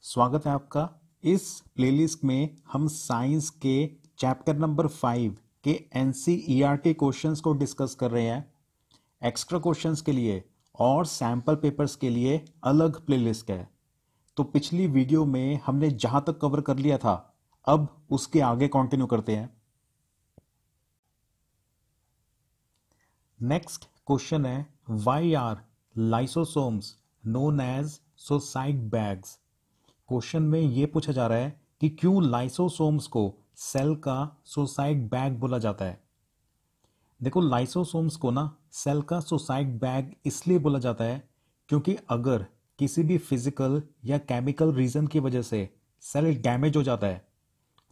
स्वागत है आपका। इस प्लेलिस्ट में हम साइंस के चैप्टर नंबर 5 के एनसीईआरटी क्वेश्चंस को डिस्कस कर रहे हैं। एक्स्ट्रा क्वेश्चंस के लिए और सैम्पल पेपर्स के लिए अलग प्लेलिस्ट है। तो पिछली वीडियो में हमने जहां तक कवर कर लिया था, अब उसके आगे कंटिन्यू करते हैं। नेक्स्ट क्वेश्चन है, why are lysosomes known as suicide bags. Question में यह पूछा जा रहा है कि क्यों लाइसोसोम्स को सेल का सोसाइट बैग बोला जाता है। देखो, लाइसोसोम्स को ना सेल का सोसाइट बैग इसलिए बोला जाता है क्योंकि अगर किसी भी फिजिकल या केमिकल रीजन की वजह से सेल डैमेज हो जाता है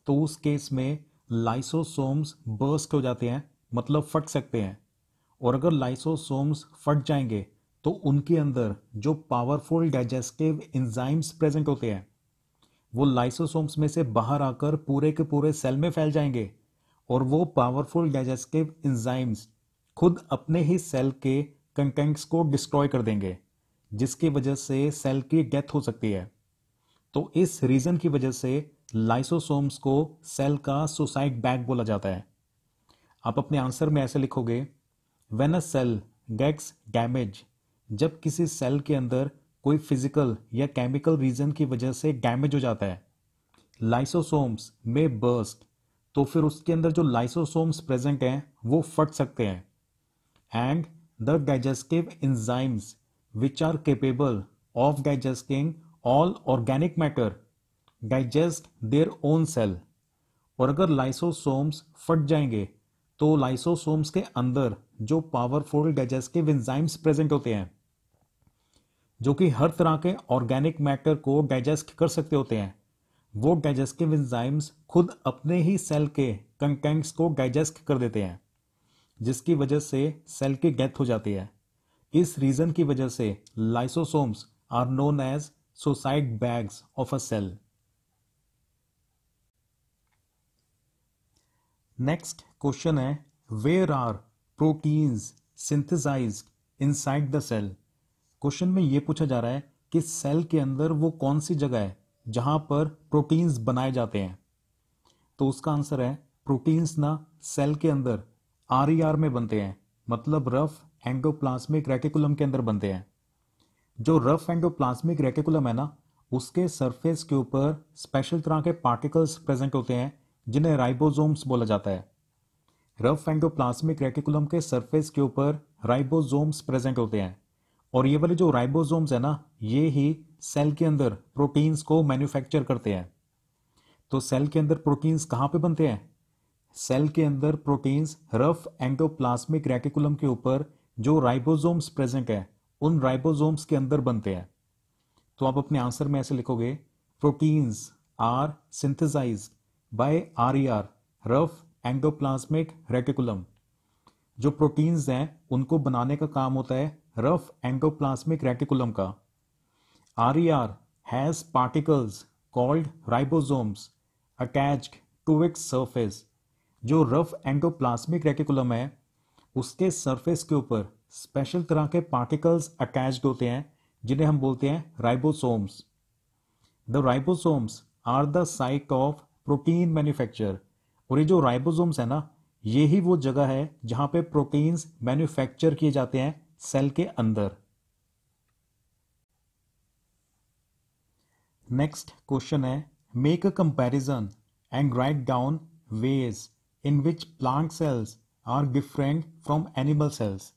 तो उस केस में लाइसोसोम्स बर्स्ट हो जाते हैं, मतलब फट सकते हैं। और अगर लाइसोसोम्स फट जाएंगे तो उनके अंदर जो पावरफुल डाइजेस्टिव एंजाइम्स प्रेजेंट होते हैं वो लाइसोसोम्स में से बाहर आकर पूरे के पूरे सेल में फैल जाएंगे और वो पावरफुल डाइजेस्टिव एंजाइम्स खुद अपने ही सेल के कंटेंट्स को डिस्ट्रॉय कर देंगे, जिसकी वजह से सेल की डेथ हो सकती है। तो इस रीजन की वजह से लाइसोसोम्स को सेल का सोसाइट बैग बोला जाता है। आप अपने आंसर में ऐसे लिखोगे, when a cell gets damage, जब किसी सेल के अंदर कोई फिजिकल या केमिकल रीजन की वजह से डैमेज हो जाता है, लाइसोसोम्स में बर्स्ट, तो फिर उसके अंदर जो लाइसोसोम्स प्रेजेंट हैं वो फट सकते हैं। And the digestive enzymes which are capable of digesting all organic matter digest their own cell. और अगर लाइसोसोम्स फट जाएंगे तो लाइसोसोम्स के अंदर जो पावरफुल डाइजेस्टिव एंजाइम्स प्रेजेंट होते हैं, जो कि हर तरह के ऑर्गेनिक मैटर को डाइजेस्ट कर सकते होते हैं, वो डाइजेस्टिव एंजाइम्स खुद अपने ही सेल के कंटेंट्स को डाइजेस्ट कर देते हैं, जिसकी वजह से सेल की डेथ हो जाती है। इस रीजन की वजह से lysosomes are known as suicide bags of a cell. Next question है, where are proteins synthesized inside the cell. Question में यह पूछा जा रहा है कि सेल के अंदर वो कौन सी जगह है जहां पर प्रोटीन्स बनाए जाते हैं। तो उसका आंसर है, प्रोटीन्स ना सेल के अंदर आरईआर में बनते हैं, मतलब रफ एंडोप्लाज्मिक रेटिकुलम के अंदर बनते हैं। जो रफ एंडोप्लाज्मिक रेटिकुलम है ना, उसके सरफेस के ऊपर स्पेशल तरह के पार्टिकल्स प्रेजेंट होते हैं जिन्हें राइबोसोम्स बोला जाता है। रफ एंडोप्लाज्मिक रेटिकुलम के सरफेस के ऊपर राइबोसोम्स प्रेजेंट होते हैं और ये वाले जो राइबोसोम्स है ना, ये ही सेल के अंदर प्रोटीन्स को मैन्युफैक्चर करते हैं। तो सेल के अंदर प्रोटीन्स कहाँ पे बनते हैं? सेल के अंदर प्रोटीन्स रफ एंडोप्लाज्मिक रेटिकुलम के ऊपर जो राइबोसोम्स प्रेजेंट है उन राइबोसोम्स के अंदर बनते हैं। तो आप अपने आंसर में ऐसे लिखोगे, proteins are synthesised by RER, rough endoplasmic reticulum. जो प्रोटीन्स हैं उनको बनाने का काम होता है रफ एंडोप्लाज्मिक रेटिकुलम का। RER has particles called ribosomes attached to its surface. जो रफ एंडोप्लाज्मिक रेटिकुलम है उसके सरफेस के ऊपर स्पेशल तरह के पार्टिकल्स अटैच्ड होते हैं जिन्हें हम बोलते हैं ribosomes. The ribosomes are the site of protein manufacture. और ये जो राइबोसोम्स है ना, ये ही वो जगह है जहां पे प्रोटीन्स मैन्युफैक्चर किए जाते हैं सेल के अंदर। नेक्स्ट क्वेश्चन है, make a comparison and write down ways in which plant cells are different from animal cells.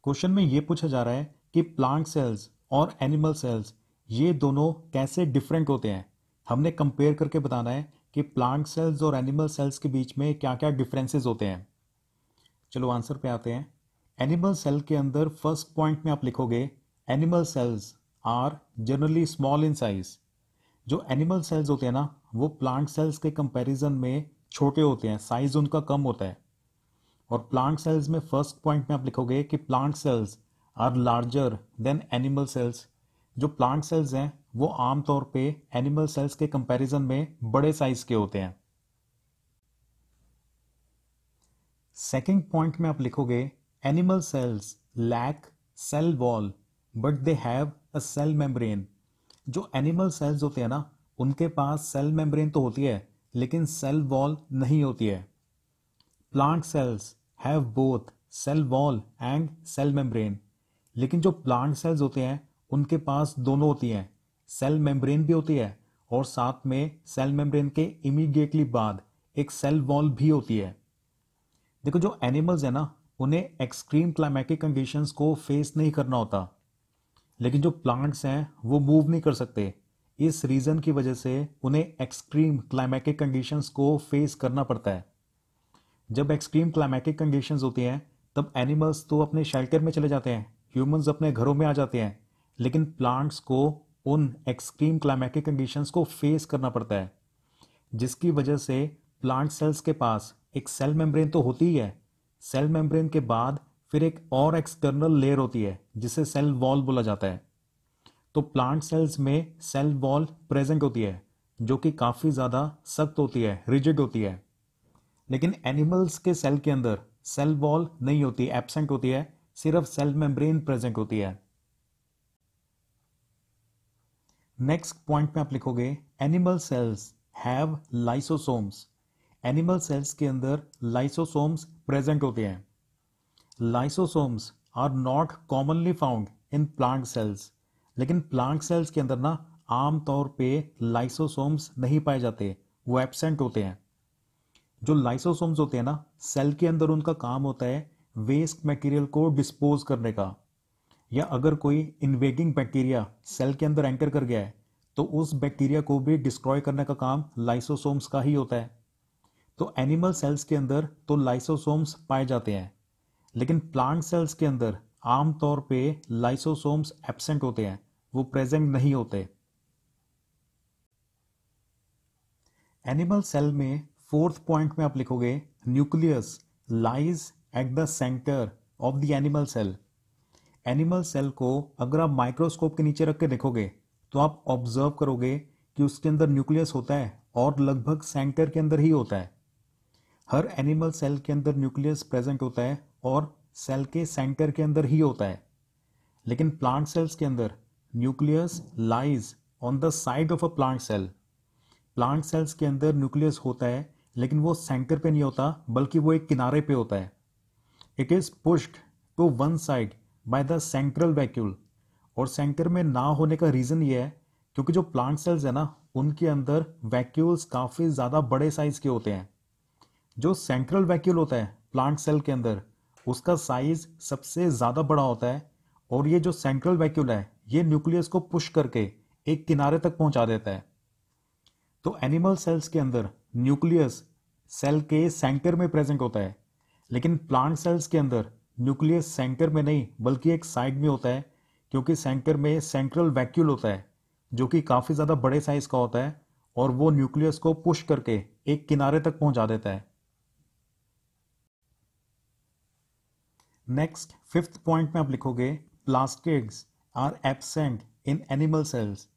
Question में यह पूछा जा रहा है कि प्लांट सेल्स और एनिमल सेल्स ये दोनों कैसे डिफरेंट होते हैं। हमने कंपेयर करके बताना है कि प्लांट सेल्स और एनिमल सेल्स के बीच में क्या क्या डिफरेंसेस होते हैं। चलो आंसर पे आते हैं। एनिमल सेल के अंदर फर्स्ट पॉइंट में आप लिखोगे, animal cells are generally small in size. जो एनिमल सेल्स होते हैं ना, वो प्लांट सेल्स के कंपैरिजन में छोटे होते हैं, साइज उनका कम होता है। और प्लांट सेल्स में फर्स्ट पॉइंट में आप लिखोगे कि plant cells are larger than animal cells. जो प्लांट सेल्स हैं वो आमतौर पे एनिमल सेल्स के कंपैरिजन में बड़े साइज के होते हैं। सेकंड पॉइंट में आप लिखोगे, animal cells lack cell wall but they have a cell membrane. जो एनिमल सेल्स होते हैं ना, उनके पास सेल मेम्ब्रेन तो होती है लेकिन सेल वॉल नहीं होती है। Plant cells have both cell wall and cell membrane, लेकिन जो प्लांट सेल्स होते हैं उनके पास दोनों होती हैं, सेल मेम्ब्रेन भी होती है और साथ में सेल मेम्ब्रेन के इमीडिएटली बाद एक सेल वॉल भी होती है। देखो, जो एनिमल्स है ना, उन्हें एक्सट्रीम क्लाइमेटिक कंडीशंस को फेस नहीं करना होता, लेकिन जो प्लांट्स हैं वो मूव नहीं कर सकते। इस रीजन की वजह से उन्हें एक्सट्रीम क्लाइमेटिक कंडीशंस को फेस करना पड़ता है। जब एक्सट्रीम क्लाइमेटिक कंडीशंस होती हैं तब एनिमल्स तो अपने शेल्टर में चले जाते हैं, ह्यूमंस अपने घरों में आ जाते हैं, लेकिन प्लांट्स को उन एक्सट्रीम क्लाइमेटिक कंडीशंस को फेस करना पड़ता है, जिसकी वजह से प्लांट सेल्स के पास एक सेल मेम्ब्रेन तो होती ही है। सेल मेम्ब्रेन के बाद फिर एक और एक्सटर्नल लेयर होती है जिसे सेल वॉल बोला जाता है। तो प्लांट सेल्स में सेल वॉल प्रेजेंट होती है जो कि काफ़ी ज़्यादा सख्त होती है, रिजिड होती है। लेकिन एनिमल्स के सेल के अंदर सेल वॉल नहीं होती, एब्सेंट होती है, सिर्फ सेल मेम्ब्रेन प्रेजेंट होती है। नेक्स्ट पॉइंट में आप लिखोगे animal cells have lysosomes. Animal cells के अंदर लाइसोसोम्स प्रेजेंट होते हैं। Lysosomes are not commonly found in plant cells, लेकिन प्लांट सेल्स के अंदर ना आमतौर पे लाइसोसोम्स नहीं पाए जाते, वो एब्सेंट होते हैं। जो लाइसोसोम्स होते हैं ना, सेल के अंदर उनका काम होता है वेस्ट मटेरियल को डिस्पोज करने का, या अगर कोई इन्वेडिंग बैक्टीरिया सेल के अंदर एंटर कर गया है तो उस बैक्टीरिया को भी डिस्ट्रॉय करने का काम लाइसोसोम्स का ही होता है। तो एनिमल सेल्स के अंदर तो लाइसोसोम्स पाए जाते हैं, लेकिन प्लांट सेल्स के अंदर आमतौर पे लाइसोसोम्स एब्सेंट होते हैं, वो प्रेजेंट नहीं होते। एनिमल सेल में फोर्थ पॉइंट में आप लिखोगे nucleus lies at the centre of the animal cell. Animal cell को अगर आप माइक्रोस्कोप के नीचे रख के देखोगे तो आप ऑब्जर्व करोगे कि उसके अंदर न्यूक्लियस होता है और लगभग सेंटर के अंदर ही होता है। हर एनिमल सेल के अंदर न्यूक्लियस प्रेजेंट होता है और सेल के सेंटर के अंदर ही होता है, लेकिन प्लांट सेल्स के अंदर nucleus lies on the side of a plant cell. Plant cells के अंदर न्यूक्लियस होता है लेकिन वो सेंटर पे नहीं होता, बल्कि वो एक किनारे पे होता है। It is pushed to one side by the central vacuole. और सेंटर में ना होने का रीजन ये है क्योंकि जो प्लांट सेल्स है ना, उनके अंदर वैक्यूल्स काफी ज्यादा बड़े साइज के होते हैं। जो सेंट्रल वैक्यूल होता है प्लांट सेल के अंदर, उसका साइज सबसे ज्यादा बड़ा होता है, और ये जो सेंट्रल वैक्यूल है ये न्यूक्लियस को पुश करके एक किनारे तक पहुंचा देता है। तो एनिमल सेल्स के अंदर न्यूक्लियस सेल के सेंटर में प्रेजेंट होता है, लेकिन प्लांट सेल्स के अंदर न्यूक्लियस सेंटर में नहीं बल्कि एक साइड में होता है, क्योंकि सेंटर में सेंट्रल वैक्यूल होता है जो कि काफी ज्यादा बड़े साइज का होता है, और वो न्यूक्लियस को पुश करके एक किनारे तक पहुंचा देता है। नेक्स्ट फिफ्थ पॉइंट में आप लिखोगे plastids are absent in animal cells.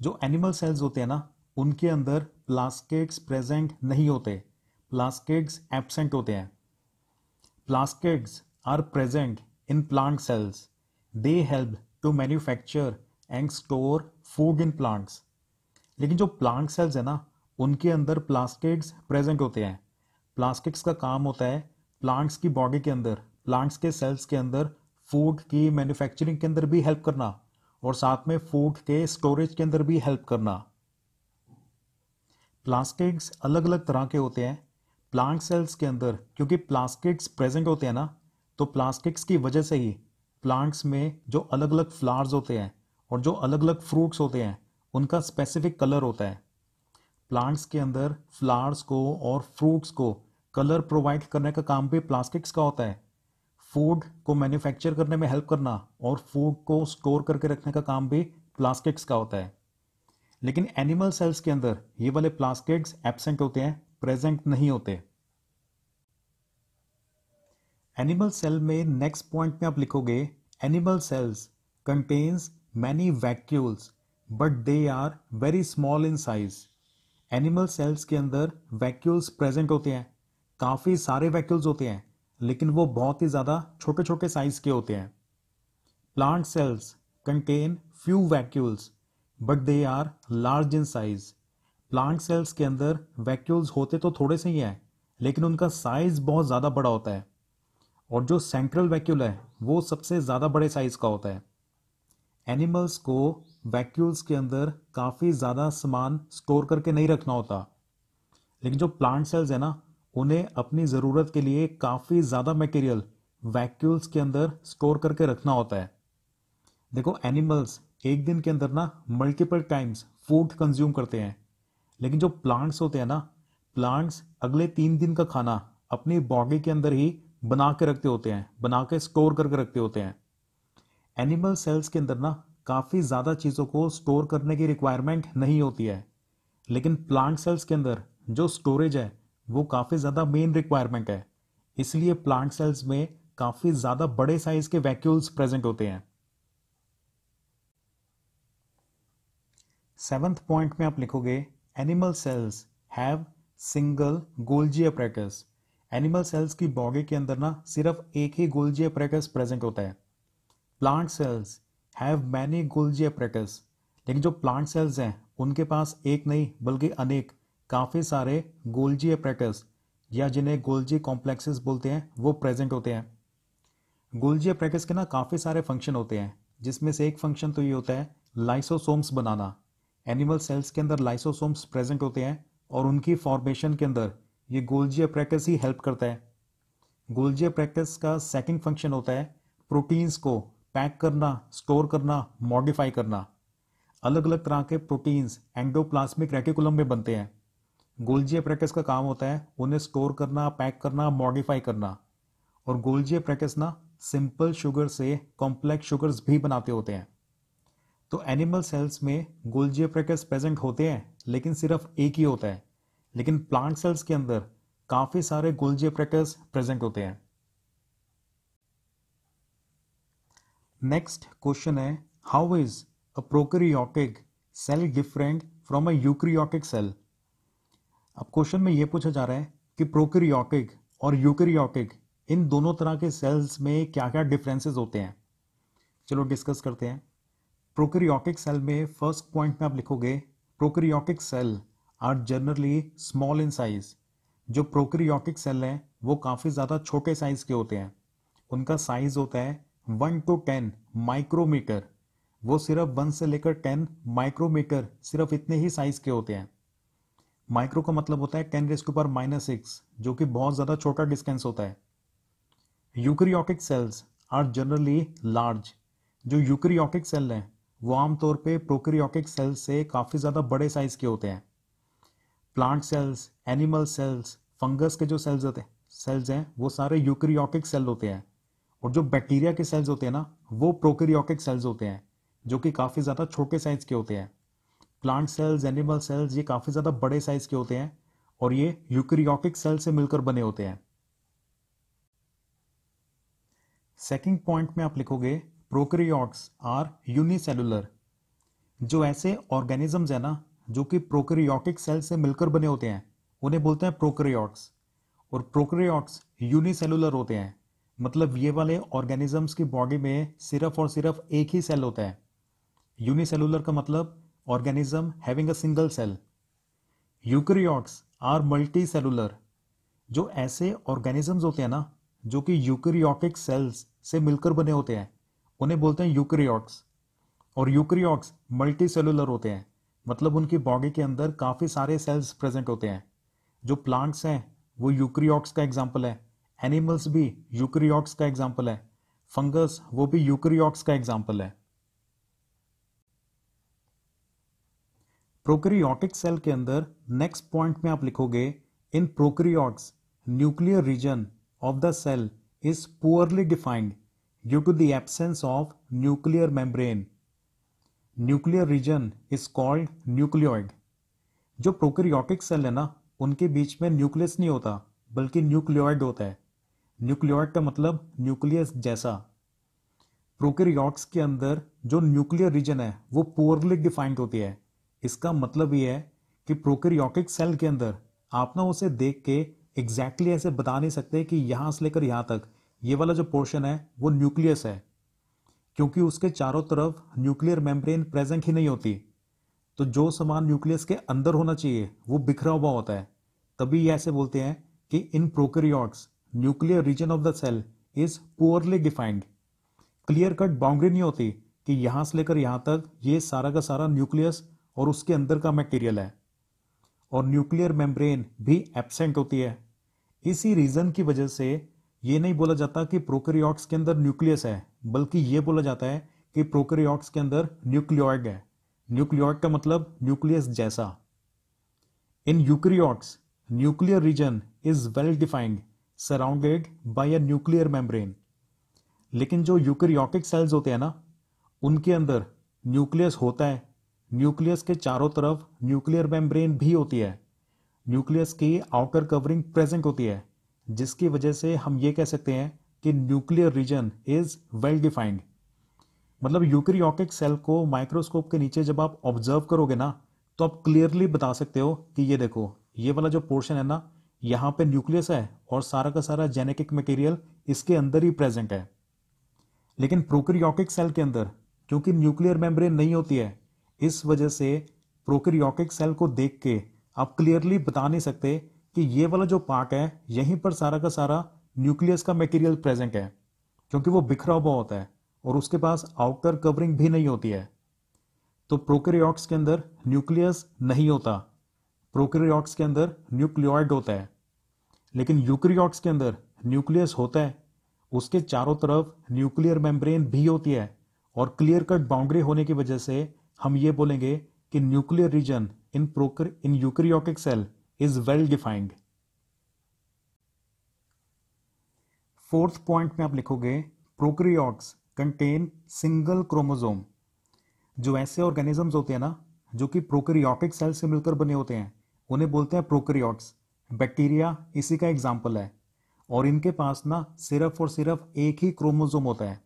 जो एनिमल सेल्स होते हैं ना, उनके अंदर प्लास्टिड्स प्रेजेंट नहीं होते, प्लास्टिड्स एब्सेंट होते हैं। Plastids are present in plant cells, they help to manufacture and store food in plants. लेकिन जो प्लांट सेल्स है ना, उनके अंदर प्लास्टिड्स प्रेजेंट होते हैं। प्लास्टिड्स का काम होता है प्लांट्स की बॉडी के अंदर, प्लांट्स के सेल्स के अंदर फूड की मैन्युफैक्चरिंग के अंदर भी हेल्प करना, और साथ में फूड के स्टोरेज के अंदर भी हेल्प करना। प्लास्टिड्स अलग अलग तरह के होते हैं। प्लांट सेल्स के अंदर क्योंकि प्लास्टिड्स प्रेजेंट होते हैं ना, तो प्लास्टिड्स की वजह से ही प्लांट्स में जो अलग अलग फ्लावर्स होते हैं और जो अलग अलग फ्रूट्स होते हैं उनका स्पेसिफिक कलर होता है। प्लांट्स के अंदर फ्लावर्स को और फ्रूट्स को कलर प्रोवाइड करने का काम भी प्लास्टिक्स का होता है। फूड को मैन्युफैक्चर करने में हेल्प करना और फूड को स्टोर करके रखने का काम भी प्लास्टिक्स का होता है। लेकिन एनिमल सेल्स के अंदर ये वाले प्लास्टिड्स एब्सेंट होते हैं, प्रेजेंट नहीं होते। एनिमल सेल में नेक्स्ट पॉइंट में आप लिखोगे animal cells contains many vacuoles but they are very small in size. Animal cells के अंदर वैक्यूल्स प्रेजेंट होते हैं, काफी सारे वैक्यूल्स होते हैं, लेकिन वो बहुत ही ज्यादा छोटे छोटे साइज के होते हैं। Plant cells contain few vacuoles but they are large in size. Plant cells के अंदर वैक्यूल्स होते तो थोड़े से ही हैं, लेकिन उनका साइज बहुत ज़्यादा बड़ा होता है, और जो सेंट्रल वैक्यूल है वो सबसे ज़्यादा बड़े साइज का होता है। एनिमल्स को वैक्यूल्स के अंदर काफ़ी ज़्यादा सामान स्टोर करके नहीं रखना होता, लेकिन जो प्लांट सेल्स है ना, उन्हें अपनी ज़रूरत के लिए काफ़ी ज़्यादा मटेरियल वैक्यूल्स के अंदर स्टोर करके रखना होता है। देखो, एनिमल्स एक दिन के अंदर ना मल्टीपल टाइम्स फूड कंज्यूम करते हैं, लेकिन जो प्लांट्स होते हैं ना, प्लांट्स अगले 3 दिन का खाना अपनी बॉडी के अंदर ही बना के रखते होते हैं, बना के स्टोर करके रखते होते हैं। एनिमल सेल्स के अंदर ना काफ़ी ज़्यादा चीज़ों को स्टोर करने की रिक्वायरमेंट नहीं होती है, लेकिन प्लांट सेल्स के अंदर जो स्टोरेज है वो काफ़ी ज़्यादा मेन रिक्वायरमेंट है। इसलिए प्लांट सेल्स में काफ़ी ज़्यादा बड़े साइज के वैक्यूल्स प्रेजेंट होते हैं। 7th पॉइंट में आप लिखोगे animal cells have single Golgi apparatus. Animal cells की बॉडी के अंदर ना सिर्फ एक ही गोल्जी अपैरेटस प्रेजेंट होता है। Plant cells have many Golgi apparatus. लेकिन जो प्लांट सेल्स हैं उनके पास एक नहीं बल्कि अनेक काफ़ी सारे गोल्जी अपैरेटस, या जिन्हें गोल्जी कॉम्प्लेक्सेस बोलते हैं, वो प्रेजेंट होते हैं। गोल्जी अपैरेटस के ना काफ़ी सारे फंक्शन होते हैं, जिसमें से एक फंक्शन तो ये होता है लाइसोसोम्स बनाना। एनिमल सेल्स के अंदर लाइसोसोम्स प्रेजेंट होते हैं और उनकी फॉर्मेशन के अंदर ये गोल्जी अपैरेटस ही हेल्प करता है। गोल्जी अपैरेटस का सेकंड फंक्शन होता है प्रोटीन्स को पैक करना, स्टोर करना, मॉडिफाई करना। अलग अलग तरह के प्रोटीन्स एंडोप्लाज्मिक रेटिकुलम में बनते हैं। गोल्जी अपैरेटस का काम होता है उन्हें स्टोर करना, पैक करना, मॉडिफाई करना। और गोल्जी अपैरेटस ना सिंपल शुगर से कॉम्प्लेक्स शुगर्स भी बनाते होते हैं। तो एनिमल सेल्स में गोल्जी अपैरेटस प्रेजेंट होते हैं, लेकिन सिर्फ एक ही होता है। लेकिन प्लांट सेल्स के अंदर काफी सारे गोल्जी अपैरेटस प्रेजेंट होते हैं। नेक्स्ट क्वेश्चन है, how is a prokaryotic cell different from a eukaryotic cell. अब क्वेश्चन में यह पूछा जा रहा है कि प्रोकैरियोटिक और यूकैरियोटिक इन दोनों तरह के सेल्स में क्या क्या डिफरेंसेस होते हैं। चलो डिस्कस करते हैं। प्रोकैरियोटिक सेल में फर्स्ट पॉइंट में आप लिखोगे prokaryotic cell are generally small in size. जो प्रोकैरियोटिक सेल हैं वो काफ़ी ज़्यादा छोटे साइज के होते हैं। उनका साइज होता है 1 to 10 माइक्रोमीटर। वो सिर्फ 1 से लेकर 10 माइक्रोमीटर, सिर्फ इतने ही साइज के होते हैं। माइक्रो का मतलब होता है 10⁻⁻⁶, जो कि बहुत ज़्यादा छोटा डिस्टेंस होता है। Eukaryotic cells are generally large. जो यूकैरियोटिक सेल हैं वो आमतौर पे प्रोकैरियोटिक सेल्स से काफ़ी ज़्यादा बड़े साइज के होते हैं। Plant sales, animal cells, fungus के जो सेल्स हैं वो सारे यूकैरियोटिक सेल होते हैं। और जो बैक्टीरिया के सेल्स होते हैं ना, वो प्रोकैरियोटिक सेल्स होते हैं, जो कि काफ़ी ज़्यादा छोटे साइज के होते हैं। प्लांट सेल्स, एनिमल सेल्स ये काफ़ी ज़्यादा बड़े साइज के होते हैं और ये यूकैरियोटिक सेल से मिलकर बने होते हैं। सेकंड पॉइंट में आप लिखोगे प्रोकैरियोट्स आर यूनिसेलुलर। जो ऐसे ऑर्गेनिजम्स है ना जो कि प्रोकैरियोटिक सेल से मिलकर बने होते हैं, उन्हें बोलते हैं प्रोकैरियोट्स। और प्रोकैरियोट्स यूनिसेलुलर होते हैं, मतलब ये वाले ऑर्गेनिजम्स की बॉडी में सिर्फ और सिर्फ एक ही सेल होता है। यूनिसेलुलर का मतलब organism having a single cell. Eukaryotes are multi cellular. जो ऐसे ऑर्गेनिजम्स होते हैं ना जो कि यूकैरियोटिक सेल्स से मिलकर बने होते हैं, उन्हें बोलते हैं यूकैरियोट्स। और यूकैरियोट्स मल्टी सेलुलर होते हैं, मतलब उनकी बॉडी के अंदर काफ़ी सारे सेल्स प्रेजेंट होते हैं। जो प्लांट्स हैं वो यूकैरियोट्स का एग्जाम्पल है, एनिमल्स भी यूकैरियोट्स का एग्जाम्पल है, फंगस वो भी यूकैरियोट्स का एग्जाम्पल है। प्रोकैरियोटिक सेल के अंदर नेक्स्ट पॉइंट में आप लिखोगे in prokaryotes nuclear region of the cell is poorly defined due to the absence of nuclear membrane. Nuclear region is called nucleoid. जो प्रोकैरियोटिक सेल है ना उनके बीच में न्यूक्लियस नहीं होता बल्कि न्यूक्लियोइड होता है। न्यूक्लियोइड का मतलब न्यूक्लियस जैसा। प्रोकैरियोट्स के अंदर जो न्यूक्लियर रीजन है वो पुअरली डिफाइंड होती है। इसका मतलब ये है कि प्रोकैरियोटिक सेल के अंदर आप ना उसे देख के एग्जैक्टली ऐसे बता नहीं सकते कि यहां से लेकर यहां तक ये वाला जो पोर्शन है वो न्यूक्लियस है, क्योंकि उसके चारों तरफ न्यूक्लियर मेम्ब्रेन प्रेजेंट ही नहीं होती। तो जो सामान न्यूक्लियस के अंदर होना चाहिए वो बिखरा हुआ होता है। तभी ये ऐसे बोलते हैं कि in prokaryotes nuclear region of the cell is poorly defined. Clear cut boundary नहीं होती कि यहां से लेकर यहां तक ये सारा का सारा न्यूक्लियस और उसके अंदर का मटेरियल है, और न्यूक्लियर मेम्ब्रेन भी एब्सेंट होती है। इसी रीजन की वजह से ये नहीं बोला जाता कि प्रोकैरियोट्स के अंदर न्यूक्लियस है, बल्कि ये बोला जाता है कि प्रोकैरियोट्स के अंदर न्यूक्लियोइड है। न्यूक्लियोइड का मतलब न्यूक्लियस जैसा। In eukaryotes nuclear region is well defined surrounded by a nuclear membrane. लेकिन जो यूकैरियोटिक सेल्स होते हैं ना, उनके अंदर न्यूक्लियस होता है। न्यूक्लियस के चारों तरफ न्यूक्लियर मेम्ब्रेन भी होती है। न्यूक्लियस की आउटर कवरिंग प्रेजेंट होती है, जिसकी वजह से हम ये कह सकते हैं कि nuclear region is well defined. मतलब यूकैरियोटिक सेल को माइक्रोस्कोप के नीचे जब आप ऑब्जर्व करोगे ना, तो आप क्लियरली बता सकते हो कि ये देखो, ये वाला जो पोर्शन है ना, यहाँ पे न्यूक्लियस है और सारा का सारा जेनेटिक मटेरियल इसके अंदर ही प्रेजेंट है। लेकिन प्रोकैरियोटिक सेल के अंदर क्योंकि न्यूक्लियर मेम्ब्रेन नहीं होती है, इस वजह से प्रोकैरियोटिक सेल को देख के आप क्लियरली बता नहीं सकते कि ये वाला जो पार्ट है यहीं पर सारा का सारा न्यूक्लियस का मटेरियल प्रेजेंट है, क्योंकि वो बिखरा हुआ होता है और उसके पास आउटर कवरिंग भी नहीं होती है। तो प्रोकैरियोट्स के अंदर न्यूक्लियस नहीं होता, प्रोकैरियोट्स के अंदर न्यूक्लियोइड होता है। लेकिन यूकैरियोट्स के अंदर न्यूक्लियस होता है, उसके चारों तरफ न्यूक्लियर मेम्ब्रेन भी होती है, और क्लियर कट बाउंड्री होने की वजह से हम ये बोलेंगे कि nuclear region in eukaryotic cell is well defined. Fourth point में आप लिखोगे प्रोकैरियोट्स कंटेन सिंगल क्रोमोसोम। जो ऐसे ऑर्गेनिजम्स होते हैं ना जो कि प्रोकैरियोटिक सेल से मिलकर बने होते हैं, उन्हें बोलते हैं प्रोकैरियोट्स। बैक्टीरिया इसी का एग्जाम्पल है, और इनके पास ना सिर्फ और सिर्फ एक ही क्रोमोसोम होता है।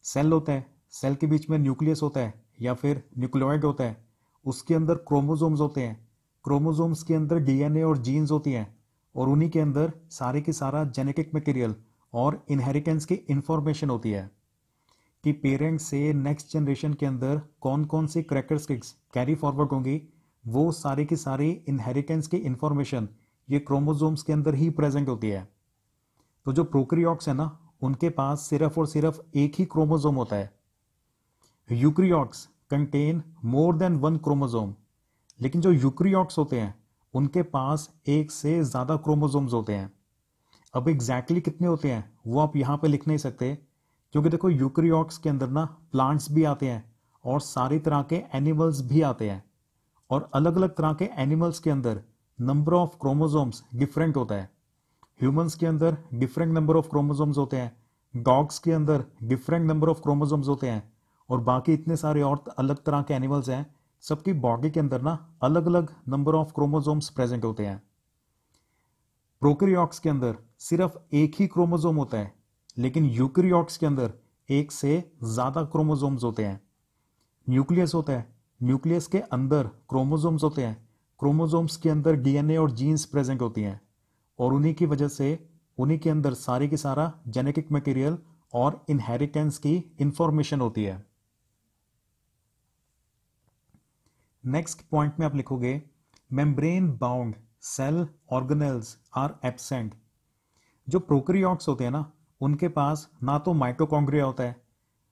सेल होता है, सेल के बीच में न्यूक्लियस होता है या फिर न्यूक्लियोइड होता है, उसके अंदर क्रोमोसोम्स होते हैं, क्रोमोसोम्स के अंदर डीएनए और जीन्स होती हैं, और उन्हीं के अंदर सारे की सारा जेनेटिक मटेरियल और इनहेरिटेंस की इंफॉर्मेशन होती है कि पेरेंट्स से नेक्स्ट जनरेशन के अंदर कौन कौन सी कैरेक्टरिस्टिक्स कैरी फॉरवर्ड होंगी, वो सारी की सारी इनहेरिटेंस की इंफॉर्मेशन ये क्रोमोसोम्स के अंदर ही प्रेजेंट होती है। तो जो प्रोकैरियोट्स है ना, उनके पास सिर्फ और सिर्फ एक ही क्रोमोसोम होता है। Eukaryotes contain more than one chromosome. लेकिन जो यूकैरियोट्स होते हैं उनके पास एक से ज्यादा क्रोमोसोम्स होते हैं। अब एग्जैक्टली कितने होते हैं वो आप यहां पे लिख नहीं सकते, क्योंकि देखो यूकैरियोट्स के अंदर ना प्लांट्स भी आते हैं और सारी तरह के एनिमल्स भी आते हैं, और अलग अलग तरह के एनिमल्स के अंदर नंबर ऑफ क्रोमोसोम्स डिफरेंट होता है। ह्यूमंस के अंदर डिफरेंट नंबर ऑफ क्रोमोसोम्स होते हैं, डॉग्स के अंदर डिफरेंट नंबर ऑफ क्रोमोसोम्स होते हैं, और बाकी इतने सारे और अलग तरह के एनिमल्स हैं, सबकी बॉडी के अंदर ना अलग अलग नंबर ऑफ क्रोमोसोम्स प्रेजेंट होते हैं। प्रोकैरियोट्स के अंदर सिर्फ एक ही क्रोमोसोम होता है, लेकिन यूकैरियोट्स के अंदर एक से ज्यादा क्रोमोसोम्स होते हैं। न्यूक्लियस होता है, न्यूक्लियस के अंदर क्रोमोसोम्स होते हैं, क्रोमोसोम्स के अंदर डीएनए और जीन्स प्रेजेंट होती हैं, और उन्हीं की वजह से उन्हीं के अंदर सारी की सारा जेनेटिक मटेरियल और इनहेरिटेंस की इंफॉर्मेशन होती है। नेक्स्ट पॉइंट में आप लिखोगे membrane bound cell organelles are absent. जो प्रोकैरियोट्स होते हैं ना, उनके पास ना तो माइटोकॉन्ड्रिया होता है,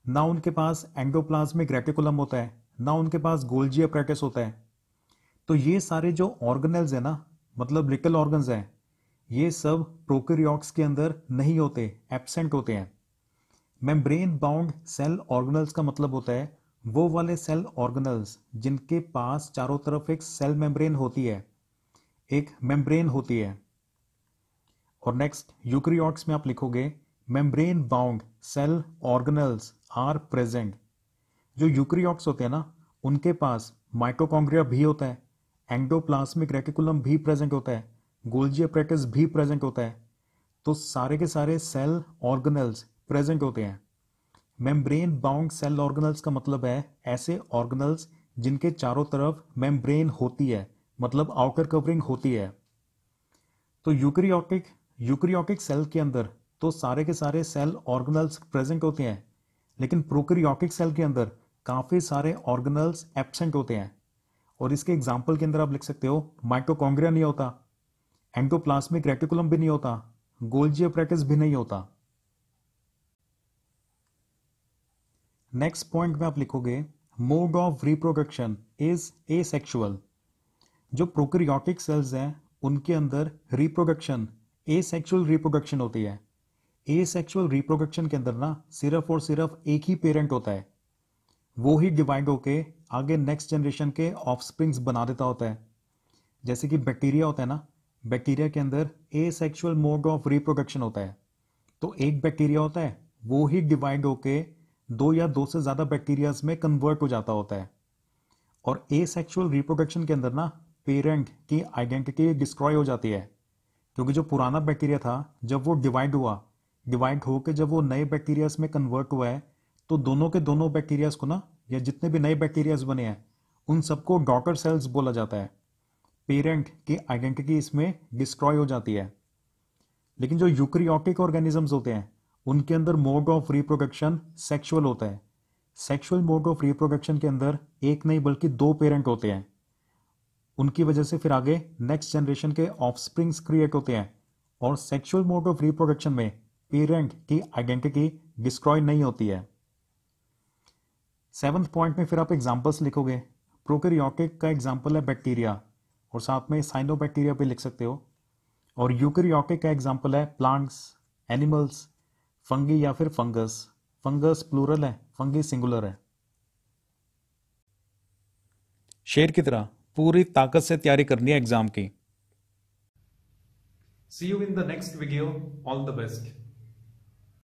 ना उनके पास एंडोप्लाज्मिक रेटिकुलम होता है, ना उनके पास गोल्जी अपैरेटस होता है। तो ये सारे जो ऑर्गेनेल्स है ना, मतलब लिटिल ऑर्गन्स हैं, ये सब प्रोकैरियोट्स के अंदर नहीं होते, एब्सेंट होते हैं। मेम्ब्रेन बाउंड सेल ऑर्गेनल्स का मतलब होता है वो वाले सेल ऑर्गेनल्स जिनके पास चारों तरफ एक सेल मेम्ब्रेन होती है, एक मेम्ब्रेन होती है। और नेक्स्ट यूकैरियोट्स में आप लिखोगे membrane bound cell organelles are present. जो यूकैरियोट्स होते हैं ना, उनके पास माइटोकॉन्ड्रिया भी होता है, एंडोप्लाज्मिक रेटिकुलम भी प्रेजेंट होता है, गोल्जी अपैरेटस भी प्रेजेंट होता है। तो सारे के सारे सेल ऑर्गेनल्स प्रेजेंट होते हैं। मेम्ब्रेन बाउंड सेल ऑर्गेनल्स का मतलब है ऐसे ऑर्गेनल्स जिनके चारों तरफ मेम्ब्रेन होती है, मतलब आउटर कवरिंग होती है। तो यूकैरियोटिक सेल के अंदर तो सारे के सारे सेल ऑर्गेनल्स प्रेजेंट होते हैं, लेकिन प्रोकैरियोटिक सेल के अंदर काफी सारे ऑर्गेनल्स एब्सेंट होते हैं। और इसके एग्जाम्पल के अंदर आप लिख सकते हो माइटोकॉन्ड्रिया नहीं होता, एंडोप्लाज्मिक रेटिकुलम भी नहीं होता, गोल्जी अपैरेटस भी नहीं होता। नेक्स्ट पॉइंट में आप लिखोगे mode of reproduction is asexual. जो प्रोकैरियोटिक सेल्स हैं उनके अंदर रिप्रोडक्शन एसेक्सुअल रिप्रोडक्शन होती है। एसेक्सुअल रिप्रोडक्शन के अंदर ना सिर्फ और सिर्फ एक ही पेरेंट होता है, वो ही डिवाइड होके आगे नेक्स्ट जनरेशन के ऑफस्प्रिंग्स बना देता होता है। जैसे कि बैक्टीरिया होता है ना, बैक्टीरिया के अंदर एसेक्सुअल मोड ऑफ रिप्रोडक्शन होता है। तो एक बैक्टीरिया होता है, वो ही डिवाइड होके दो या दो से ज़्यादा बैक्टीरियाज में कन्वर्ट हो जाता होता है। और एसेक्सुअल रिप्रोडक्शन के अंदर ना पेरेंट की आइडेंटिटी डिस्ट्रॉय हो जाती है, क्योंकि जो पुराना बैक्टीरिया था जब वो डिवाइड होकर जब वो नए बैक्टीरियाज में कन्वर्ट हुआ है, तो दोनों के दोनों बैक्टीरियाज को ना, या जितने भी नए बैक्टीरियाज बने हैं उन सबको डॉटर सेल्स बोला जाता है। पेरेंट की आइडेंटिटी इसमें डिस्ट्रॉय हो जाती है। लेकिन जो यूकैरियोटिक ऑर्गेनिजम्स होते हैं उनके अंदर मोड ऑफ रिप्रोडक्शन सेक्सुअल होता है। सेक्सुअल मोड ऑफ रिप्रोडक्शन के अंदर एक नहीं बल्कि दो पेरेंट होते हैं। उनकी वजह से फिर आगे नेक्स्ट जनरेशन के ऑफस्प्रिंग्स क्रिएट होते हैं। और सेक्सुअल मोड ऑफ रिप्रोडक्शन में पेरेंट की आइडेंटिटी डिस्ट्रॉय नहीं होती है। 7th पॉइंट में फिर आप एग्जांपल्स लिखोगे। प्रोकैरियोटिक का एग्जांपल है बैक्टीरिया, और साथ में साइनोबैक्टीरिया भी लिख सकते हो। और यूकैरियोटिक का एग्जांपल है प्लांट्स, एनिमल्स, फंगी या फिर फंगस। फंगस प्लूरल है, फंगी सिंगुलर है। शेर की तरह पूरी ताकत से तैयारी करनी है एग्जाम की। See you in the next video. All the best.